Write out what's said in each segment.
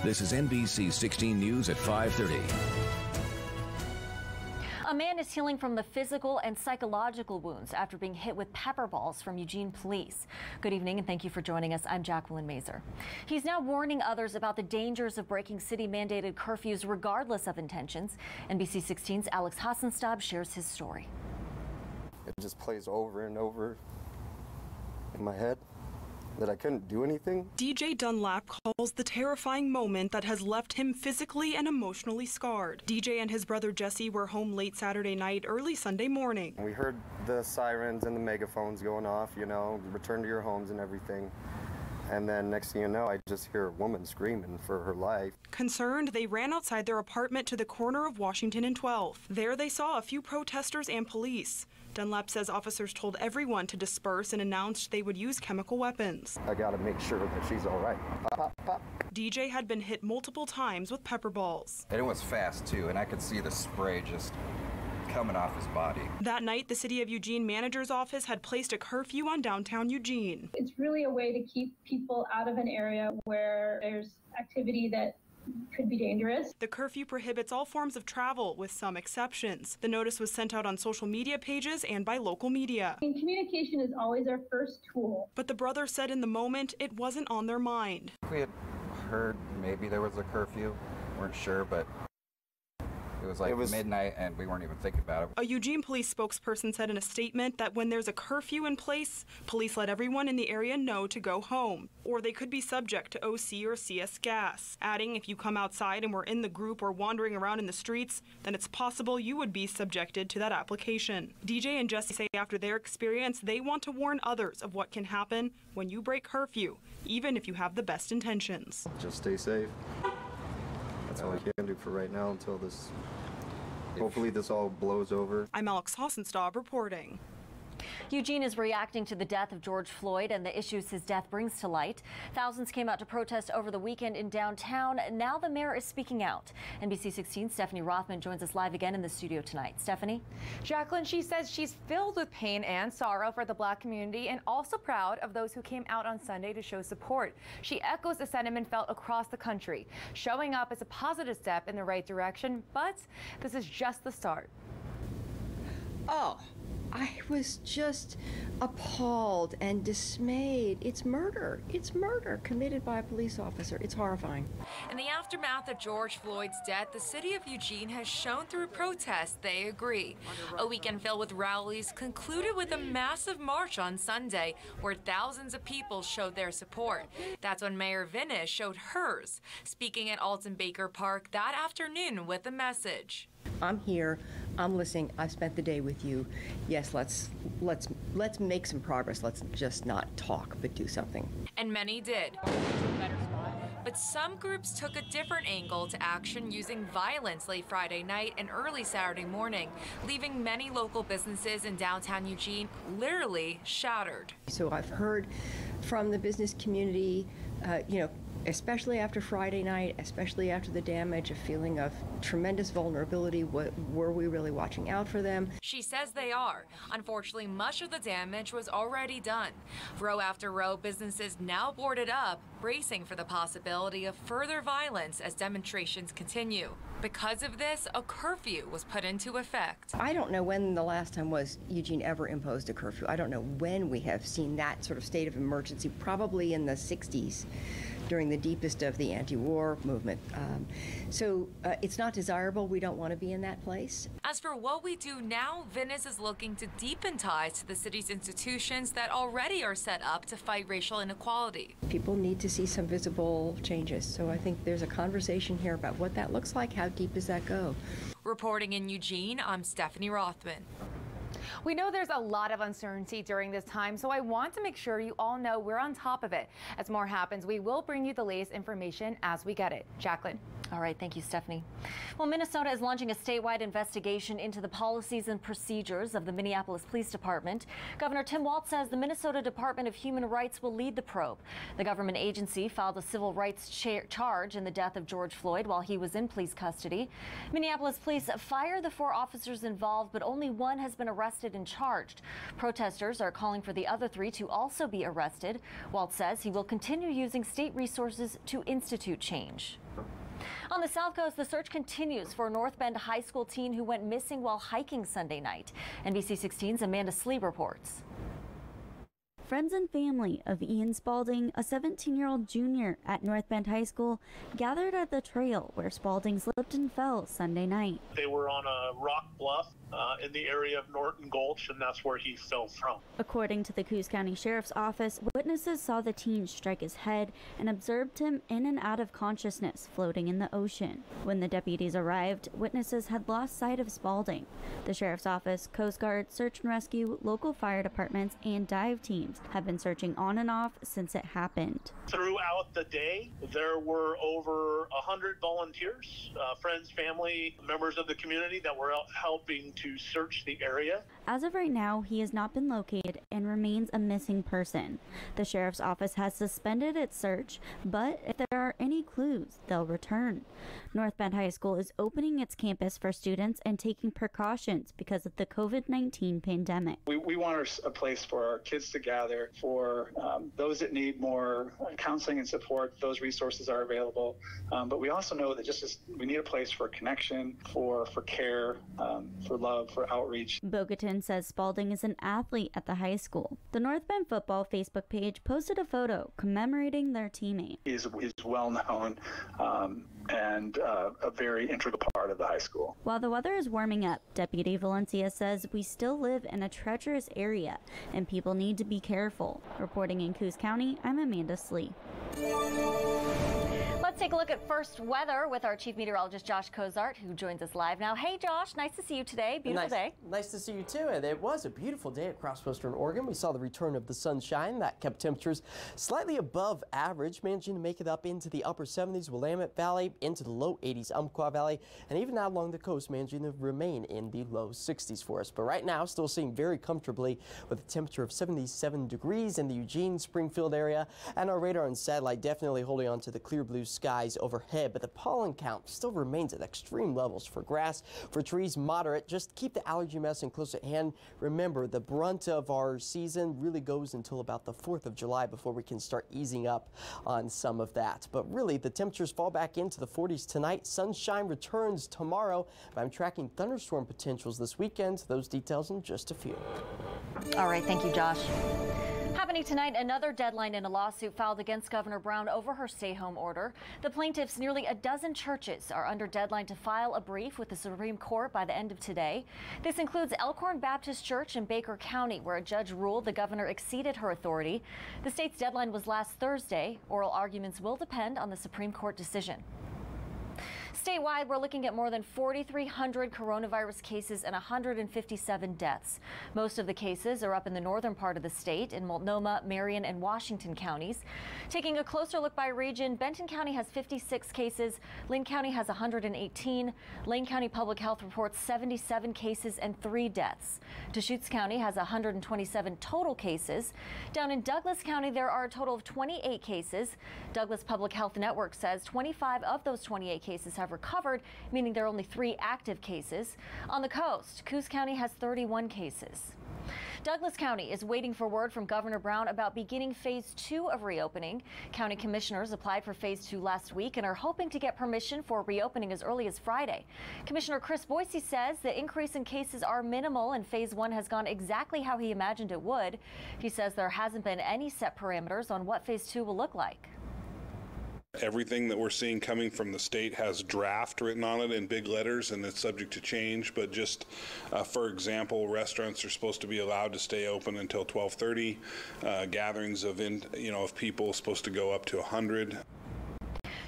This is NBC 16 News at 5:30. A man is healing from the physical and psychological wounds after being hit with pepper balls from Eugene police. Good evening and thank you for joining us. I'm Jacqueline Mazer. He's now warning others about the dangers of breaking city-mandated curfews regardless of intentions. NBC 16's Alex Hassenstab shares his story. It just plays over and over in my head that I couldn't do anything. DJ Dunlap calls the terrifying moment that has left him physically and emotionally scarred. DJ and his brother Jesse were home late Saturday night, early Sunday morning. We heard the sirens and the megaphones going off, you know, return to your homes and everything. And then next thing you know, I just hear a woman screaming for her life. Concerned, they ran outside their apartment to the corner of Washington and 12th. There they saw a few protesters and police. Dunlap says officers told everyone to disperse and announced they would use chemical weapons. I gotta make sure that she's all right. Pop, pop, pop. DJ had been hit multiple times with pepper balls. And it was fast too, and I could see the spray just coming off his body. That night, the City of Eugene manager's office had placed a curfew on downtown Eugene. It's really a way to keep people out of an area where there's activity that could be dangerous. The curfew prohibits all forms of travel, with some exceptions. The notice was sent out on social media pages and by local media. Communication is always our first tool. But the brother said in the moment it wasn't on their mind. We had heard maybe there was a curfew, weren't sure, but it was midnight and we weren't even thinking about it. A Eugene police spokesperson said in a statement that when there's a curfew in place, police let everyone in the area know to go home, or they could be subject to OC or CS gas. Adding, if you come outside and were in the group or wandering around in the streets, then it's possible you would be subjected to that application. DJ and Jesse say after their experience, they want to warn others of what can happen when you break curfew, even if you have the best intentions. Just stay safe. That's all I can do for right now until hopefully this all blows over. I'm Alex Hassenstab reporting. Eugene is reacting to the death of George Floyd and the issues his death brings to light. Thousands came out to protest over the weekend in downtown. Now the mayor is speaking out. NBC 16's Stephanie Rothman joins us live again in the studio tonight. Stephanie? Jacqueline, she says she's filled with pain and sorrow for the Black community and also proud of those who came out on Sunday to show support. She echoes the sentiment felt across the country. Showing up is a positive step in the right direction, but this is just the start. Oh, I was just appalled and dismayed. It's murder. It's murder committed by a police officer. It's horrifying. In the aftermath of George Floyd's death, the city of Eugene has shown through protests they agree. A weekend filled with rallies concluded with a massive march on Sunday where thousands of people showed their support. That's when Mayor Vinnis showed hers, speaking at Alton Baker Park that afternoon with a message. I'm here. I'm listening. I've spent the day with you. Yes, let's make some progress. Let's just not talk, but do something. And many did. But some groups took a different angle to action, using violence late Friday night and early Saturday morning, leaving many local businesses in downtown Eugene literally shattered. So I've heard from the business community, especially after Friday night, especially after the damage, a feeling of tremendous vulnerability. Were we really watching out for them? She says they are. Unfortunately, much of the damage was already done. Row after row, businesses now boarded up, bracing for the possibility of further violence as demonstrations continue. Because of this, a curfew was put into effect. I don't know when the last time was Eugene ever imposed a curfew. I don't know when we have seen that sort of state of emergency, probably in the 60s. During the deepest of the anti-war movement. So it's not desirable. We don't want to be in that place. As for what we do now, Vinnis is looking to deepen ties to the city's institutions that already are set up to fight racial inequality. People need to see some visible changes. So I think there's a conversation here about what that looks like. How deep does that go? Reporting in Eugene, I'm Stephanie Rothman. We know there's a lot of uncertainty during this time, so I want to make sure you all know we're on top of it. As more happens, we will bring you the latest information as we get it. Jacqueline. All right, thank you, Stephanie. Well, Minnesota is launching a statewide investigation into the policies and procedures of the Minneapolis Police Department. Governor Tim Walz says the Minnesota Department of Human Rights will lead the probe. The government agency filed a civil rights charge in the death of George Floyd while he was in police custody. Minneapolis police fired the 4 officers involved, but only one has been arrested arrested and charged. Protesters are calling for the other 3 to also be arrested. Walt says he will continue using state resources to institute change. On the South Coast, the search continues for a North Bend high school teen who went missing while hiking Sunday night. NBC 16's Amanda Slee reports. Friends and family of Ian Spalding, a 17-year-old junior at North Bend High School, gathered at the trail where Spalding slipped and fell Sunday night. They were on a rock bluff in the area of Norton Gulch, and that's where he fell from. According to the Coos County Sheriff's Office, witnesses saw the teen strike his head and observed him in and out of consciousness floating in the ocean. When the deputies arrived, witnesses had lost sight of Spalding. The Sheriff's Office, Coast Guard, Search and Rescue, local fire departments, and dive teams have been searching on and off since it happened. Throughout the day, there were over 100 volunteers, friends, family, members of the community that were out helping to search the area. As of right now, he has not been located and remains a missing person. The Sheriff's Office has suspended its search, but if there are any clues, they'll return. North Bend High School is opening its campus for students and taking precautions because of the COVID-19 pandemic. We want a place for our kids to gather, for those that need more counseling and support. Those resources are available, but we also know that we need a place for connection, for care, for love, for outreach. Bogatin says Spalding is an athlete at the high school. The North Bend football Facebook page posted a photo commemorating their teammate. He's well known and a very integral part of the high school. While the weather is warming up, Deputy Valencia says we still live in a treacherous area and people need to be careful. Reporting in Coos County, I'm Amanda Slee. Let's take a look at first weather with our chief meteorologist, Josh Cozart, who joins us live now. Hey, Josh, nice to see you today. Beautiful day. Nice to see you, too. And it was a beautiful day across western Oregon. We saw the return of the sunshine. That kept temperatures slightly above average, managing to make it up into the upper 70s, Willamette Valley, into the low 80s, Umpqua Valley, and even out along the coast, managing to remain in the low 60s for us. But right now, still sitting very comfortably with a temperature of 77 degrees in the Eugene, Springfield area. And our radar and satellite definitely holding on to the clear blue skies overhead, but the pollen count still remains at extreme levels for grass, for trees, moderate. Just keep the allergy medicine close at hand. Remember, the brunt of our season really goes until about the 4th of July before we can start easing up on some of that. But really, the temperatures fall back into the 40s tonight. Sunshine returns tomorrow, but I'm tracking thunderstorm potentials this weekend. Those details in just a few. All right, thank you, Josh. Happening tonight, another deadline in a lawsuit filed against Governor Brown over her stay-home order. The plaintiffs, nearly a dozen churches, are under deadline to file a brief with the Supreme Court by the end of today. This includes Elkhorn Baptist Church in Baker County, where a judge ruled the governor exceeded her authority. The state's deadline was last Thursday. Oral arguments will depend on the Supreme Court decision. Statewide, we're looking at more than 4,300 coronavirus cases and 157 deaths. Most of the cases are up in the northern part of the state in Multnomah, Marion, and Washington counties. Taking a closer look by region, Benton County has 56 cases, Linn County has 118, Lane County Public Health reports 77 cases and 3 deaths. Deschutes County has 127 total cases. Down in Douglas County, there are a total of 28 cases. Douglas Public Health Network says 25 of those 28 cases have recovered, meaning there are only 3 active cases. On the coast, Coos County has 31 cases. Douglas County is waiting for word from Governor Brown about beginning phase 2 of reopening. County commissioners applied for phase 2 last week and are hoping to get permission for reopening as early as Friday. Commissioner Chris Boise says the increase in cases are minimal and phase 1 has gone exactly how he imagined it would. He says there hasn't been any set parameters on what phase 2 will look like. Everything that we're seeing coming from the state has draft written on it in big letters, and it's subject to change. But just for example, restaurants are supposed to be allowed to stay open until 12:30. Gatherings of people supposed to go up to 100.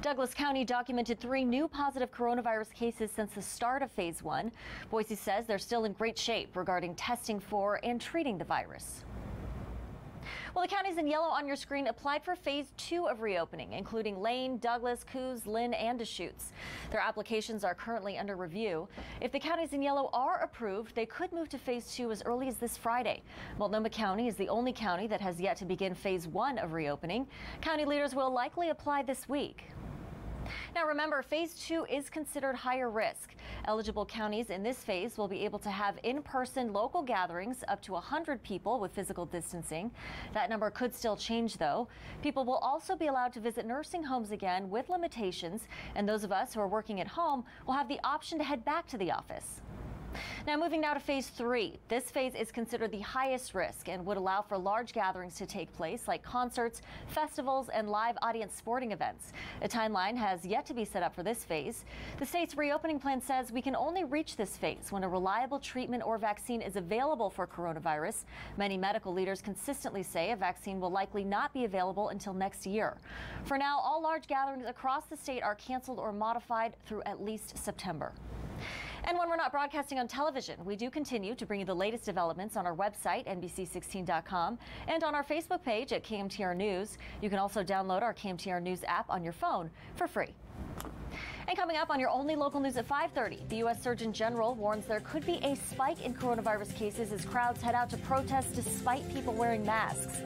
Douglas County documented 3 new positive coronavirus cases since the start of phase 1. Boise says they're still in great shape regarding testing for and treating the virus. Well, the counties in yellow on your screen applied for phase 2 of reopening, including Lane, Douglas, Coos, Linn, and Deschutes. Their applications are currently under review. If the counties in yellow are approved, they could move to phase 2 as early as this Friday. Multnomah County is the only county that has yet to begin phase 1 of reopening. County leaders will likely apply this week. Now remember, phase 2 is considered higher risk. Eligible counties in this phase will be able to have in-person local gatherings up to 100 people with physical distancing. That number could still change, though. People will also be allowed to visit nursing homes again with limitations, and those of us who are working at home will have the option to head back to the office. Now moving now to phase 3. This phase is considered the highest risk and would allow for large gatherings to take place like concerts, festivals, and live audience sporting events. A timeline has yet to be set up for this phase. The state's reopening plan says we can only reach this phase when a reliable treatment or vaccine is available for coronavirus. Many medical leaders consistently say a vaccine will likely not be available until next year. For now, all large gatherings across the state are canceled or modified through at least September. And when we're not broadcasting on television, we do continue to bring you the latest developments on our website, NBC16.com, and on our Facebook page at KMTR News. You can also download our KMTR News app on your phone for free. And coming up on your only local news at 5:30, the U.S. Surgeon General warns there could be a spike in coronavirus cases as crowds head out to protest despite people wearing masks.